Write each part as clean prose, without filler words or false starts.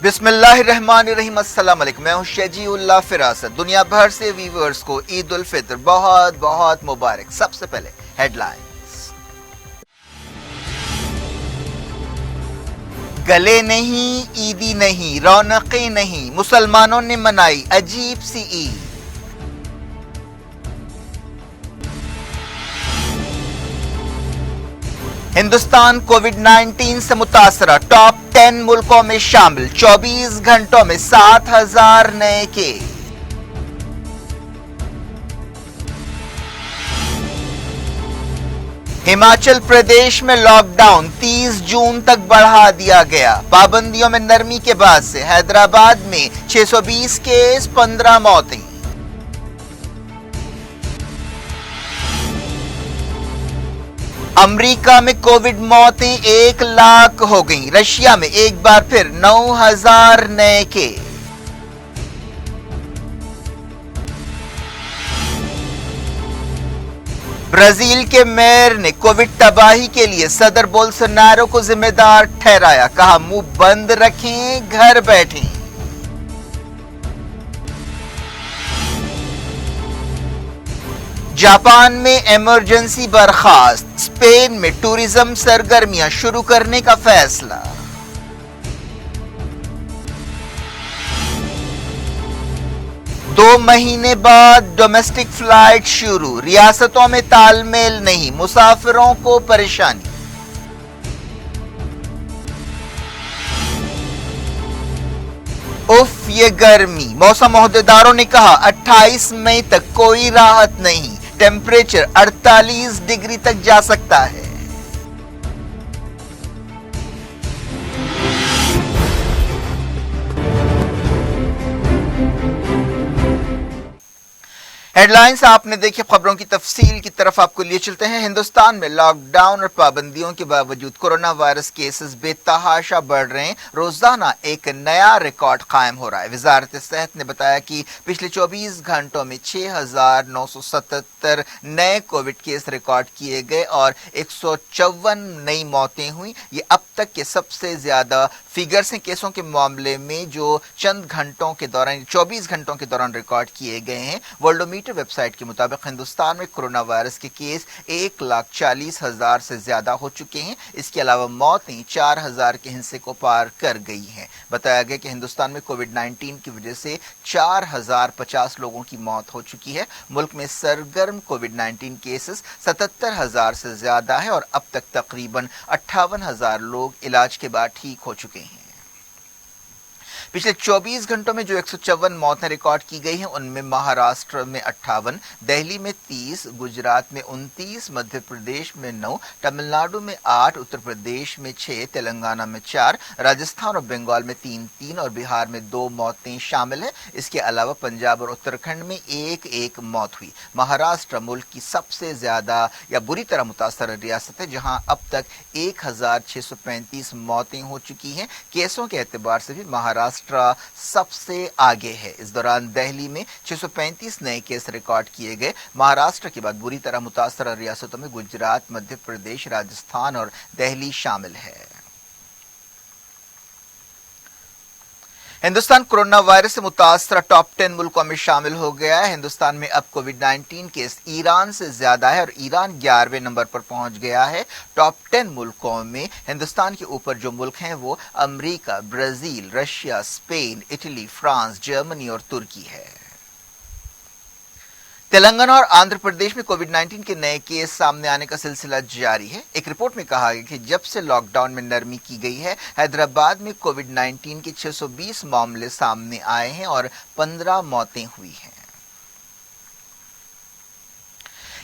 बिस्मिल्लाहिर्रहमानिर्रहीम। अस्सलाम वालेकुम। मैं हूं शजीउल्लाह फिरासत। दुनिया भर से व्यूअर्स को ईद उल फितर बहुत बहुत मुबारक। सबसे पहले हेडलाइंस। गले नहीं, ईदी नहीं, रौनकें नहीं, मुसलमानों ने मनाई अजीब सी ईद। हिंदुस्तान कोविड-19 से मुतासरा, टॉप 10 मुल्कों में शामिल। 24 घंटों में 7,000 नए केस। हिमाचल प्रदेश में लॉकडाउन 30 जून तक बढ़ा दिया गया। पाबंदियों में नरमी के बाद से हैदराबाद में 620 केस, 15 मौतें। अमेरिका में कोविड मौतें 1 लाख हो गईं। रशिया में एक बार फिर 9,000 नए केस। ब्राजील के मेयर ने कोविड तबाही के लिए सदर बोल्सोनारो को जिम्मेदार ठहराया। कहा, मुंह बंद रखें, घर बैठें। जापान में इमरजेंसी बर्खास्त। स्पेन में टूरिज्म सरगर्मियां शुरू करने का फैसला। दो महीने बाद डोमेस्टिक फ्लाइट शुरू। रियासतों में तालमेल नहीं, मुसाफिरों को परेशानी। उफ ये गर्मी। मौसम ओहदेदारों ने कहा 28 मई तक कोई राहत नहीं। टेम्परेचर 48 डिग्री तक जा सकता है। हेडलाइंस आपने देखी। खबरों की तफसील की तरफ आपको लिए चलते हैं। हिंदुस्तान में लॉकडाउन और पाबंदियों के बावजूद कोरोना वायरस केसेस बेतहाशा बढ़ रहे हैं। रोजाना एक नया रिकॉर्ड कायम हो रहा है। वजारत सेहत ने बताया कि पिछले 24 घंटों में 6,977 नए कोविड केस रिकॉर्ड किए गए और 154 नई मौतें हुई। ये अब तक के सबसे ज्यादा फिगर्स हैं केसों के मामले में जो चंद घंटों के दौरान 24 घंटों के दौरान रिकॉर्ड किए गए हैं। वर्ल्डोमीटर वेबसाइट के मुताबिक हिंदुस्तान में कोरोना वायरस के केस 1,40,000 से ज्यादा हो चुके हैं। इसके अलावा मौतें 4,000 के हिस्से को पार कर गई हैं। बताया गया कि हिंदुस्तान में कोविड-19 की वजह से 4,050 लोगों की मौत हो चुकी है। मुल्क में सरगर्म कोविड-19 केसेस 77,000 से ज्यादा है और अब तक तकरीबन 58,000 लोग इलाज के बाद ठीक हो चुके हैं। पिछले 24 घंटों में जो 154 मौतें रिकॉर्ड की गई हैं उनमें महाराष्ट्र में 58, दिल्ली में 30, गुजरात में 29, मध्य प्रदेश में 9, तमिलनाडु में 8, उत्तर प्रदेश में 6, तेलंगाना में 4, राजस्थान और बंगाल में 3 और बिहार में 2 मौतें शामिल हैं। इसके अलावा पंजाब और उत्तराखंड में एक मौत हुई। महाराष्ट्र मुल्क की सबसे ज्यादा या बुरी तरह मुतासर रियासत है जहां अब तक 1,635 मौतें हो चुकी हैं। केसों के एतबार से भी महाराष्ट्र सबसे आगे है। इस दौरान दिल्ली में 635 नए केस रिकॉर्ड किए गए। महाराष्ट्र के बाद बुरी तरह मुतासर रियासतों में गुजरात, मध्य प्रदेश, राजस्थान और दिल्ली शामिल है। हिंदुस्तान कोरोना वायरस से मुतासर टॉप 10 मुल्कों में शामिल हो गया है। हिंदुस्तान में अब कोविड-19 केस ईरान से ज्यादा है और ईरान 11वें नंबर पर पहुंच गया है। टॉप 10 मुल्कों में हिंदुस्तान के ऊपर जो मुल्क हैं वो America, Brazil, Russia, Spain, Italy, France, Germany और तुर्की है। तेलंगाना और आंध्र प्रदेश में कोविड-19 के नए केस सामने आने का सिलसिला जारी है। एक रिपोर्ट में कहा गया कि जब से लॉकडाउन में नरमी की गई है, हैदराबाद में कोविड-19 के 620 मामले सामने आए हैं और 15 मौतें हुई हैं।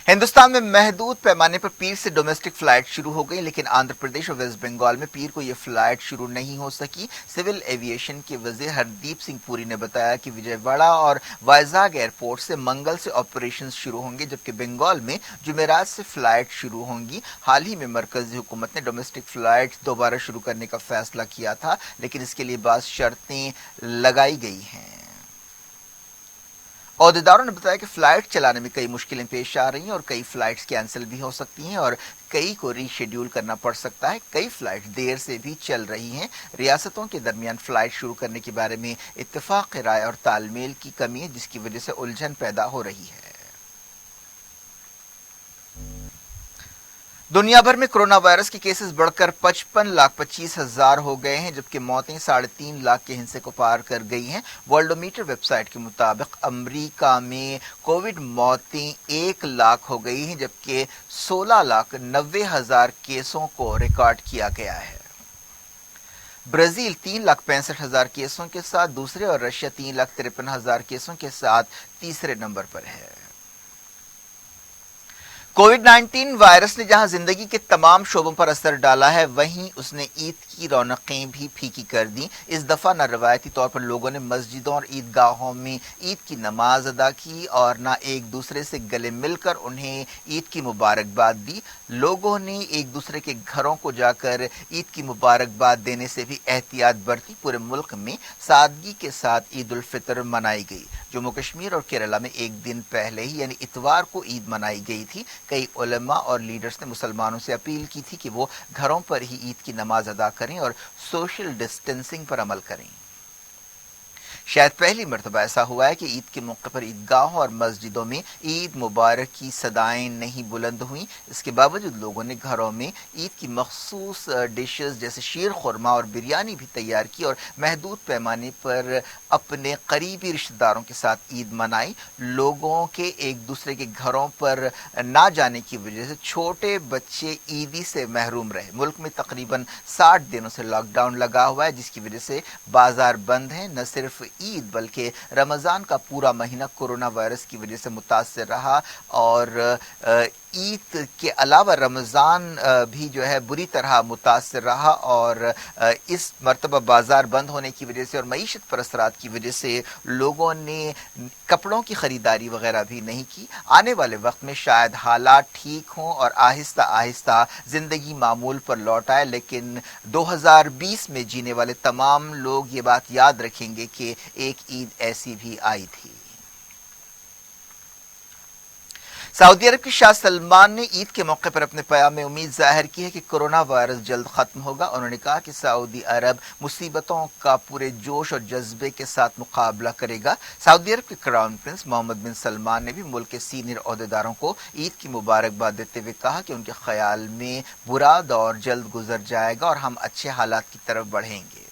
हिंदुस्तान में महदूद पैमाने पर पीर से डोमेस्टिक फ्लाइट शुरू हो गई, लेकिन आंध्र प्रदेश और वेस्ट बंगाल में पीर को यह फ्लाइट शुरू नहीं हो सकी। सिविल एविएशन के वजीर हरदीप सिंह पुरी ने बताया कि विजयवाड़ा और वाइजाग एयरपोर्ट से मंगल से ऑपरेशन शुरू होंगे, जबकि बंगाल में जुमेरात से फ्लाइट शुरू होंगी। हाल ही में मरकजी हुकूमत ने डोमेस्टिक फ्लाइट दोबारा शुरू करने का फैसला किया था, लेकिन इसके लिए बात शर्तें लगाई गई हैं। عہدیداروں نے بتایا کہ فلائٹ چلانے میں کئی مشکلیں پیش آ رہی ہیں اور کئی فلائٹس کینسل بھی ہو سکتی ہیں اور کئی کو ری شیڈیول کرنا پڑ سکتا ہے. کئی فلائٹ دیر سے بھی چل رہی ہیں. ریاستوں کے درمیان فلائٹ شروع کرنے کے بارے میں اتفاق رائے اور تال میل کی کمی ہے جس کی وجہ سے الجھن پیدا ہو رہی ہے. دنیا بھر میں کرونا وائرس کے کیسز بڑھ کر 55,25,000 ہو گئے ہیں جبکہ موتیں 3.5 لاکھ کے ہندسے کو پار کر گئی ہیں. ورلڈومیٹر ویب سائٹ کے مطابق امریکہ میں کووڈ موتیں 1 لاکھ ہو گئی ہیں جبکہ 16,90,000 کیسوں کو ریکارڈ کیا گیا ہے. برازیل 3,65,000 کیسوں کے ساتھ دوسرے اور رشیا 3,53,000 کیسوں کے ساتھ تیسرے نمبر پر ہے. کووڈ 19 وائرس نے جہاں زندگی کے تمام شعبوں پر اثر ڈالا ہے وہیں اس نے عید کی رونقیں بھی پھیکی کر دیں. اس دفعہ نہ روایتی طور پر لوگوں نے مسجدوں اور عیدگاہوں میں عید کی نماز ادا کی اور نہ ایک دوسرے سے گلے مل کر انہیں عید کی مبارکباد دی. لوگوں نے ایک دوسرے کے گھروں کو جا کر عید کی مبارکباد دینے سے بھی احتیاط برتی. پورے ملک میں سادگی کے ساتھ عید الفطر منائی گئی. جموں کشمیر اور کیرلا میں ایک دن پہلے ہی یعنی اتوار کو عید منائی گئی تھی. کئی علماء اور لیڈرز نے مسلمانوں سے اپیل کی تھی کہ وہ گھروں پر ہی عید کی نماز ادا کریں اور سوشل ڈسٹینسنگ پر عمل کریں. شاید پہلی مرتبہ ایسا ہوا ہے کہ عید کے موقع پر عیدگاہوں اور مسجدوں میں عید مبارک کی صدائیں نہیں بلند ہوئیں. اس کے باوجود لوگوں نے گھروں میں عید کی مخصوص ڈشز جیسے شیر خورما اور بریانی بھی تیار کی اور محدود پیمانے پر اپنے قریبی رشتہ داروں کے ساتھ عید منائی. لوگوں کے ایک دوسرے کے گھروں پر نہ جانے کی وجہ سے چھوٹے بچے عیدی سے محروم رہے. ملک میں تقریباً 60 دنوں سے لاک ڈاؤن لگا ہوا ہے جس کی وجہ سے بازار بند ہیں. نہ صرف عید بلکہ رمضان کا پورا مہینہ کورونا وائرس کی وجہ سے متاثر رہا اور عید کے علاوہ رمضان بھی جو ہے بری طرح متاثر رہا اور اس مرتبہ بازار بند ہونے کی وجہ سے اور معیشت پر اثرات کی وجہ سے لوگوں نے کپڑوں کی خریداری وغیرہ بھی نہیں کی. آنے والے وقت میں شاید حالات ٹھیک ہوں اور آہستہ آہستہ زندگی معمول پر لوٹ آئے لیکن 2020 میں جینے والے تمام لوگ یہ بات یاد رکھیں گے کہ ایک عید ایسی بھی آئی تھی. سعودی عرب کے شاہ سلمان نے عید کے موقع پر اپنے پیام میں امید ظاہر کی ہے کہ کورونا وائرس جلد ختم ہوگا. انہوں نے کہا کہ سعودی عرب مصیبتوں کا پورے جوش اور جذبے کے ساتھ مقابلہ کرے گا. سعودی عرب کے کراؤن پرنس محمد بن سلمان نے بھی ملک کے سینئر عہدیداروں کو عید کی مبارکباد دیتے ہوئے کہا کہ ان کے خیال میں برا دور جلد گزر جائے گا اور ہم اچھے حالات کی طرف بڑھیں گے.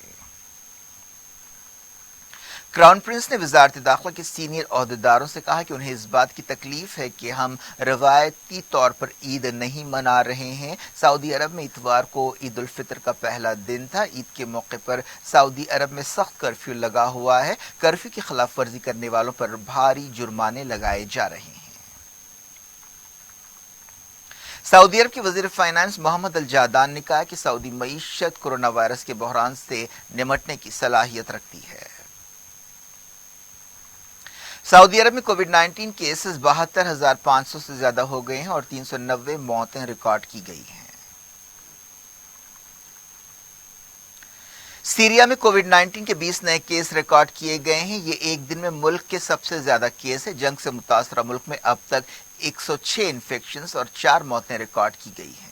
کراؤن پرنس نے وزارت داخلہ کے سینئر عہدیداروں سے کہا کہ انہیں اس بات کی تکلیف ہے کہ ہم روایتی طور پر عید نہیں منا رہے ہیں. سعودی عرب میں اتوار کو عید الفطر کا پہلا دن تھا. عید کے موقع پر سعودی عرب میں سخت کرفیو لگا ہوا ہے. کرفیو کی خلاف ورزی کرنے والوں پر بھاری جرمانے لگائے جا رہے ہیں. سعودی عرب کے وزیر فائنانس محمد الجادان نے کہا کہ سعودی معیشت کورونا وائرس کے بحران سے نمٹنے کی صلاحیت رکھتی ہے. سعودی عرب میں کووڈ 19 کیسز 72,500 سے زیادہ ہو گئے ہیں اور 390 موتیں ریکارڈ کی گئی ہیں. سیریا میں کووڈ 19 کے 20 نئے کیس ریکارڈ کیے گئے ہیں. یہ ایک دن میں ملک کے سب سے زیادہ کیس ہے. جنگ سے متاثرہ ملک میں اب تک 106 انفیکشنز اور 4 موتیں ریکارڈ کی گئی ہیں.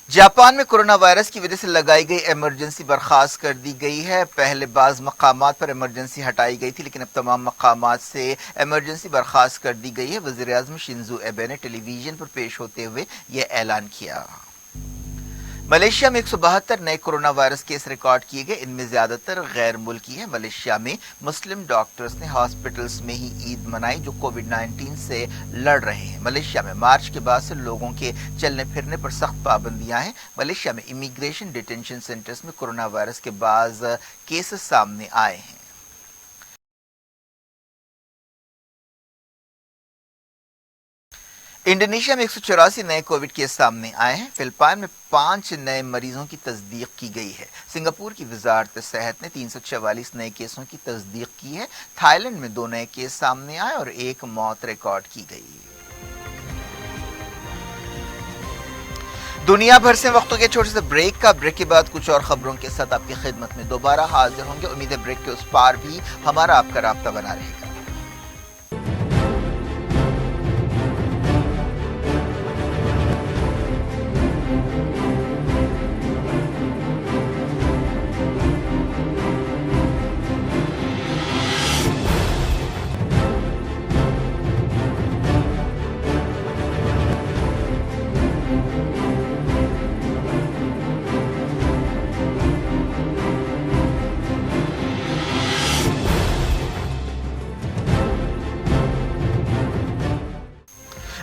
جاپان میں کورونا وائرس کی وجہ سے لگائی گئی ایمرجنسی برخاست کر دی گئی ہے. پہلے بعض مقامات پر ایمرجنسی ہٹائی گئی تھی لیکن اب تمام مقامات سے ایمرجنسی برخاست کر دی گئی ہے. وزیر اعظم شنزو ایبے نے ٹیلی ویژن پر پیش ہوتے ہوئے یہ اعلان کیا. ملیشیا میں 172 نئے کورونا وائرس کیس ریکارڈ کیے گئے. ان میں زیادہ تر غیر ملکی ہیں. ملیشیا میں مسلم ڈاکٹرز نے ہاسپٹلز میں ہی عید منائی جو کووڈ 19 سے لڑ رہے ہیں. ملیشیا میں مارچ کے بعد سے لوگوں کے چلنے پھرنے پر سخت پابندیاں ہیں. ملیشیا میں امیگریشن ڈیٹینشن سینٹرز میں کورونا وائرس کے بعض کیسز سامنے آئے ہیں. انڈونیشیا میں 184 نئے کووڈ کیس سامنے آئے ہیں. فلپائن میں 5 نئے مریضوں کی تصدیق کی گئی ہے. سنگاپور کی وزارت صحت نے 344 نئے کیسوں کی تصدیق کی ہے. تھائی لینڈ میں 2 نئے کیس سامنے آئے اور 1 موت ریکارڈ کی گئی. دنیا بھر سے وقتوں کے چھوٹے سے بریک کے بعد کچھ اور خبروں کے ساتھ آپ کی خدمت میں دوبارہ حاضر ہوں گے. امید ہے بریک کے اس پار بھی ہمارا آپ کا رابطہ بنا رہے گا.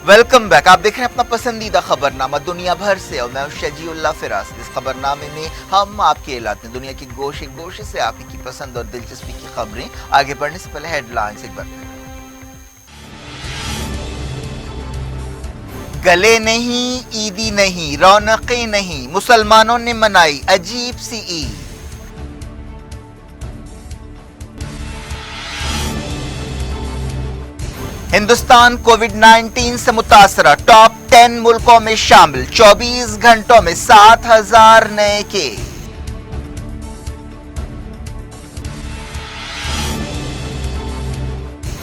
Welcome back. آپ دیکھ رہے ہیں اپنا پسندیدہ خبرنامہ دنیا بھر سے اور میں ہوں شجیع اللہ فراز. اس خبرنامے میں ہم آپ کے علاقے دنیا کے گوشے گوشے سے آپ کی پسند اور دلچسپی کی خبریں. آگے بڑھنے سے پہلے ہیڈ لائنز ایک بار. گلے نہیں عیدی نہیں رونقیں نہیں مسلمانوں نے منائی عجیب سی عید. ہندوستان کووڈ 19 سے متاثرہ ٹاپ 10 ملکوں میں شامل. 24 گھنٹوں میں 7,000 نئے کیس.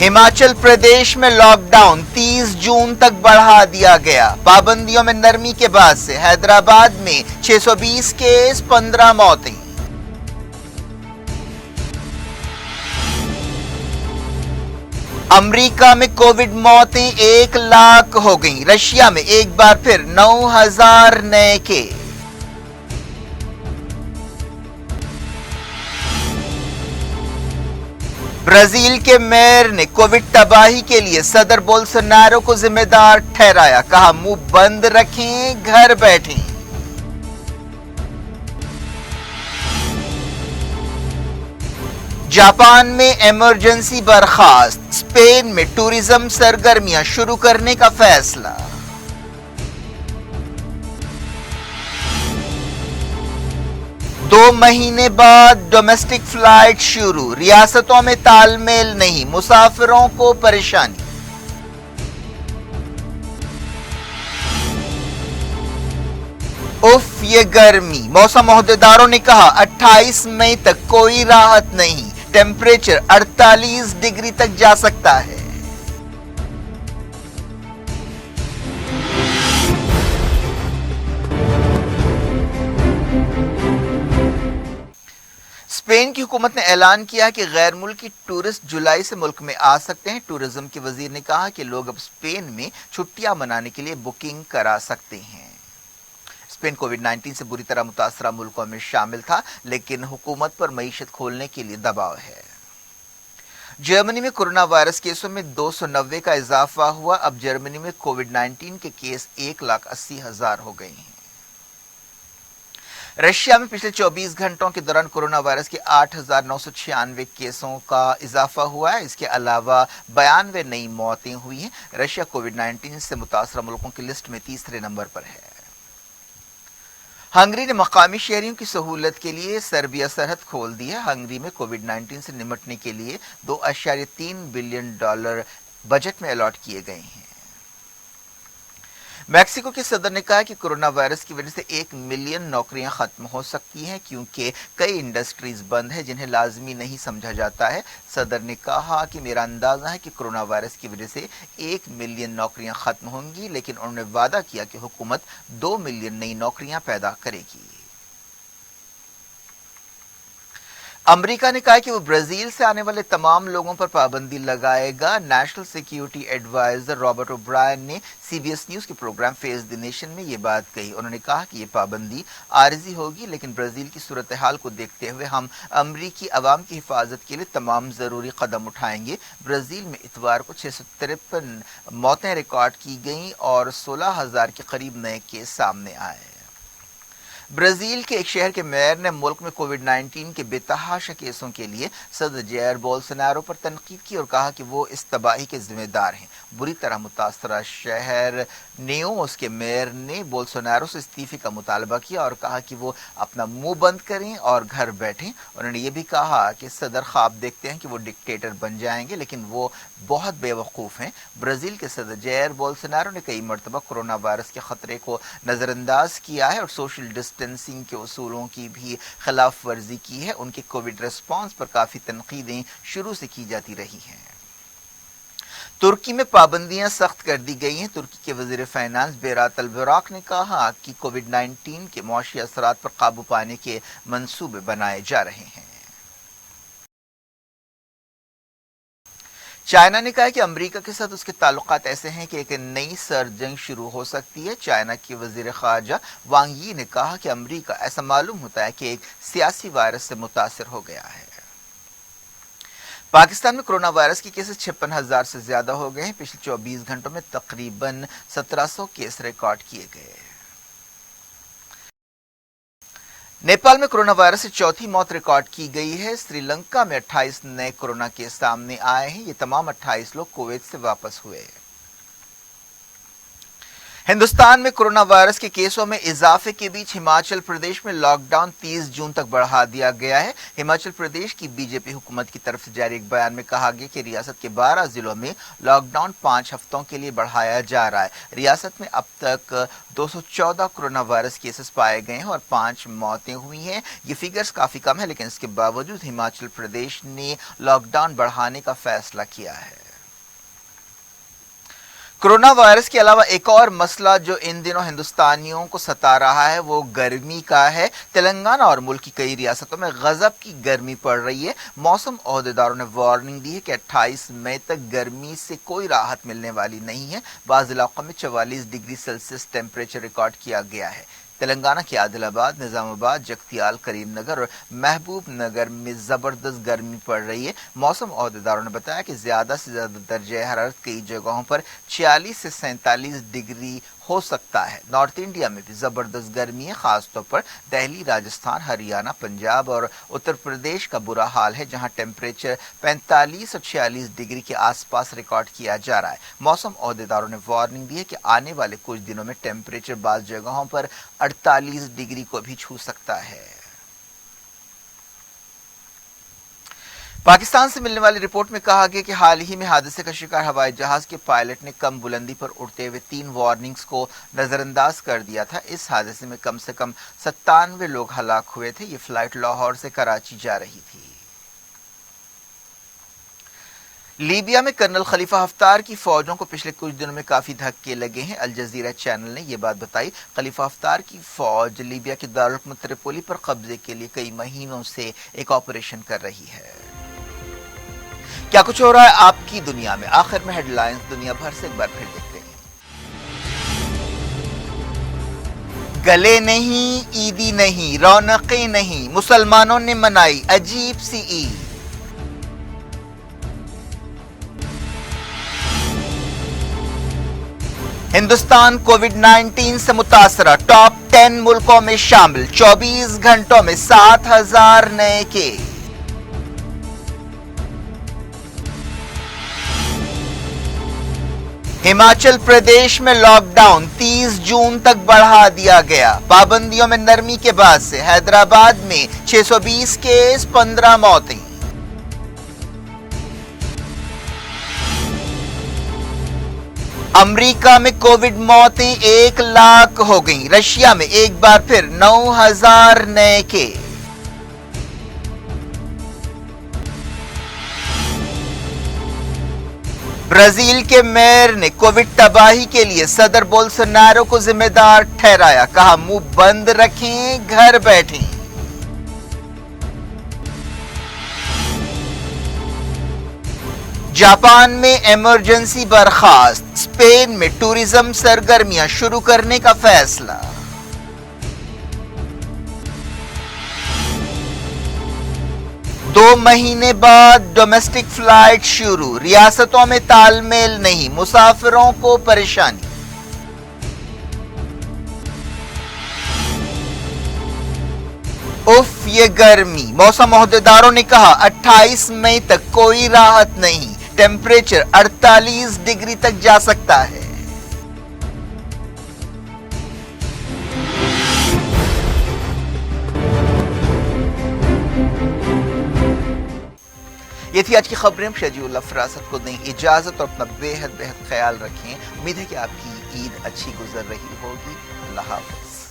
ہماچل پردیش میں لاک ڈاؤن 30 جون تک بڑھا دیا گیا. پابندیوں میں نرمی کے بعد سے حیدرآباد میں 620 کیس 15 موتیں. امریکہ میں کووڈ موتیں 1 لاکھ ہو گئیں. رشیا میں ایک بار پھر 9,000 نئے کیس. برازیل کے میئر نے کووڈ تباہی کے لیے صدر بولسونارو کو ذمہ دار ٹھہرایا. کہا منہ بند رکھیں گھر بیٹھیں. جاپان میں ایمرجنسی برخاست. اسپین میں ٹورزم سرگرمیاں شروع کرنے کا فیصلہ. دو مہینے بعد ڈومیسٹک فلائٹ شروع. ریاستوں میں تال میل نہیں مسافروں کو پریشانی. اف یہ گرمی. موسم عہدیداروں نے کہا 28 مئی تک کوئی راحت نہیں. ٹیمپریچر 48 ڈگری تک جا سکتا ہے. اسپین کی حکومت نے اعلان کیا کہ غیر ملکی ٹورسٹ جولائی سے ملک میں آ سکتے ہیں. ٹورزم کے وزیر نے کہا کہ لوگ اب اسپین میں چھٹیاں منانے کے لیے بکنگ کرا سکتے ہیں. اسپین کووڈ 19 سے بری طرح متاثرہ ملکوں میں شامل تھا لیکن حکومت پر معیشت کھولنے کے لیے دباؤ ہے. جرمنی میں کرونا وائرس کیسوں میں 290 کا اضافہ ہوا. اب جرمنی میں کووڈ 19 کے کیس 1,80,000 ہو گئے ہیں. رشیا میں پچھلے 24 گھنٹوں کے دوران کرونا وائرس کے 8,996 کیسوں کا اضافہ ہوا ہے. اس کے علاوہ 92 نئی موتیں ہوئی ہیں. رشیا کووڈ 19 سے متاثرہ ملکوں کی لسٹ میں تیسرے نمبر پر ہے. ہنگری نے مقامی شہریوں کی سہولت کے لیے سربیا سرحد کھول دی ہے. ہنگری میں کووڈ 19 سے نمٹنے کے لیے $2.3 بلین بجٹ میں الاٹ کیے گئے ہیں. میکسیکو کے صدر نے کہا کہ کرونا وائرس کی وجہ سے 1 ملین نوکریاں ختم ہو سکتی ہیں کیونکہ کئی انڈسٹریز بند ہیں جنہیں لازمی نہیں سمجھا جاتا ہے. صدر نے کہا کہ میرا اندازہ ہے کہ کرونا وائرس کی وجہ سے 1 ملین نوکریاں ختم ہوں گی لیکن انہوں نے وعدہ کیا کہ حکومت 2 ملین نئی نوکریاں پیدا کرے گی. امریکہ نے کہا کہ وہ برازیل سے آنے والے تمام لوگوں پر پابندی لگائے گا. National security adviser Robert O'Brien نے سی بی ایس نیوز کے پروگرام فیس دی نیشن میں یہ بات کہی. انہوں نے کہا کہ یہ پابندی عارضی ہوگی لیکن برازیل کی صورتحال کو دیکھتے ہوئے ہم امریکی عوام کی حفاظت کے لیے تمام ضروری قدم اٹھائیں گے. برازیل میں اتوار کو 653 موتیں ریکارڈ کی گئیں اور 16,000 کے قریب نئے کیس سامنے آئے. ब्राजील के एक शहर के मेयर ने मुल्क में कोविड-19 के बेतहाशा केसों के लिए सदर जायर बोल्सोनारो पर तनकीद की और कहा कि वो इस तबाही के जिम्मेदार हैं। बुरी तरह मुतासरा शहर नेओस के मेयर ने बोल्सोनारो से इस्तीफे का मुतालबा किया और कहा कि वो अपना मुंह बंद करें और घर बैठें। उन्होंने ये भी कहा कि सदर ख्वाब देखते हैं कि वो डिक्टेटर बन जाएंगे, लेकिन वो बहुत बेवकूफ़ हैं। ब्राजील के सदर जायर बोल्सोनारो ने कई मरतबा कोरोना वायरस के खतरे को नज़रअंदाज किया है और सोशल डिस्टेंसिंग के उसूलों की भी खिलाफ वर्जी की है। उनके कोविड रिस्पॉन्स पर काफ़ी तनकीदें शुरू से की जाती रही हैं। तुर्की में पाबंदियां सख्त कर दी गई हैं। तुर्की के वजीर फाइनेंस बेरात अल-बुराक ने कहा कि कोविड-19 के मौशी असरात पर काबू पाने के मंसूबे बनाए जा रहे हैं। चाइना ने कहा कि अमेरिका के साथ उसके ताल्लुकात ऐसे हैं कि एक नई सर्द जंग शुरू हो सकती है। चाइना के वजीर ख़ारजा वांग यी ने कहा कि अमेरिका ऐसा मालूम होता है कि एक सियासी वायरस से मुतासिर हो गया है। पाकिस्तान में कोरोना वायरस के केसेस 56,000 से ज्यादा हो गए हैं। पिछले 24 घंटों में तकरीबन 1700 केस रिकॉर्ड किए गए। नेपाल में कोरोना वायरस से चौथी मौत रिकॉर्ड की गई है। श्रीलंका में 28 नए कोरोना केस सामने आए हैं। ये तमाम 28 लोग कुवैत से वापस हुए। हिंदुस्तान में कोरोना वायरस के केसों में इजाफे के बीच हिमाचल प्रदेश में लॉकडाउन 30 जून तक बढ़ा दिया गया है। हिमाचल प्रदेश की बीजेपी हुकूमत की तरफ से जारी एक बयान में कहा गया कि रियासत के 12 जिलों में लॉकडाउन 5 हफ्तों के लिए बढ़ाया जा रहा है। रियासत में अब तक 214 कोरोना वायरस केसेस पाए गए हैं और 5 मौतें हुई हैं। ये फिगर्स काफी कम है, लेकिन इसके बावजूद हिमाचल प्रदेश ने लॉकडाउन बढ़ाने का फैसला किया है। कोरोना वायरस के अलावा एक और मसला जो इन दिनों हिंदुस्तानियों को सता रहा है वो गर्मी का है। तेलंगाना और मुल्क की कई रियासतों में गजब की गर्मी पड़ रही है। मौसम ओहदेदारों ने वार्निंग दी है कि 28 मई तक गर्मी से कोई राहत मिलने वाली नहीं है। बाज़ इलाकों में 44 डिग्री सेल्सियस टेम्परेचर रिकॉर्ड किया गया है। तेलंगाना के आदिलाबाद, निजामाबाद, जगतियाल, करीमनगर और महबूब नगर में जबरदस्त गर्मी पड़ रही है। मौसम ओहदेदारों ने बताया कि ज्यादा से ज्यादा दर्जे हरारत कई जगहों पर 46 से 47 डिग्री हो सकता है। नॉर्थ इंडिया में भी जबरदस्त गर्मी है। खासतौर पर दिल्ली, राजस्थान, हरियाणा, पंजाब और उत्तर प्रदेश का बुरा हाल है, जहां टेम्परेचर 45 और 46 डिग्री के आसपास रिकॉर्ड किया जा रहा है। मौसम ओहदेदारों ने वार्निंग दी है कि आने वाले कुछ दिनों में टेम्परेचर बाज़ जगहों पर 48 डिग्री को भी छू सकता है। पाकिस्तान से मिलने वाली रिपोर्ट में कहा गया कि हाल ही में हादसे का शिकार हवाई जहाज के पायलट ने कम बुलंदी पर उड़ते हुए 3 वार्निंग्स को नजरअंदाज कर दिया था। इस हादसे में कम से कम 97 लोग हलाक हुए थे। ये फ्लाइट लाहौर से कराची जा रही थी। लीबिया में कर्नल खलीफा हफ्तार की फौजों को पिछले कुछ दिनों में काफी धक्के लगे हैं। अल जजीरा चैनल ने यह बात बताई। खलीफा हफ्तार की फौज लीबिया के दारुल हुकूमत त्रिपोली पर कब्जे के लिए कई महीनों से एक ऑपरेशन कर रही है। क्या कुछ हो रहा है आपकी दुनिया में? आखिर में हेडलाइंस दुनिया भर से एक बार फिर देखते हैं। गले नहीं, ईदी नहीं, रौनकें नहीं, मुसलमानों ने मनाई अजीब सी ईद। हिंदुस्तान कोविड-19 से मुतासरा, टॉप 10 मुल्कों में शामिल। 24 घंटों में 7,000 नए केस। हिमाचल प्रदेश में लॉकडाउन 30 जून तक बढ़ा दिया गया। पाबंदियों में नरमी के बाद से हैदराबाद में 620 केस, 15 मौतें। अमेरिका में कोविड मौतें 1 लाख हो गईं। रशिया में एक बार फिर 9,000 नए केस। ब्राजील के मेयर ने कोविड तबाही के लिए सदर बोल्सोनारो को जिम्मेदार ठहराया। कहा मुंह बंद रखें, घर बैठें। जापान में इमरजेंसी बर्खास्त। स्पेन में टूरिज्म सरगर्मियां शुरू करने का फैसला। दो महीने बाद डोमेस्टिक फ्लाइट शुरू। रियासतों में तालमेल नहीं, मुसाफिरों को परेशानी। उफ ये गर्मी, मौसम ओहदेदारों ने कहा 28 मई तक कोई राहत नहीं, टेम्परेचर 48 डिग्री तक जा सकता है। ये थी आज की खबरें। शजीउल फरासत को दें इजाजत और अपना बेहद ख्याल रखें। उम्मीद है कि आपकी ईद अच्छी गुजर रही होगी। अल्लाह हाफ़िज़।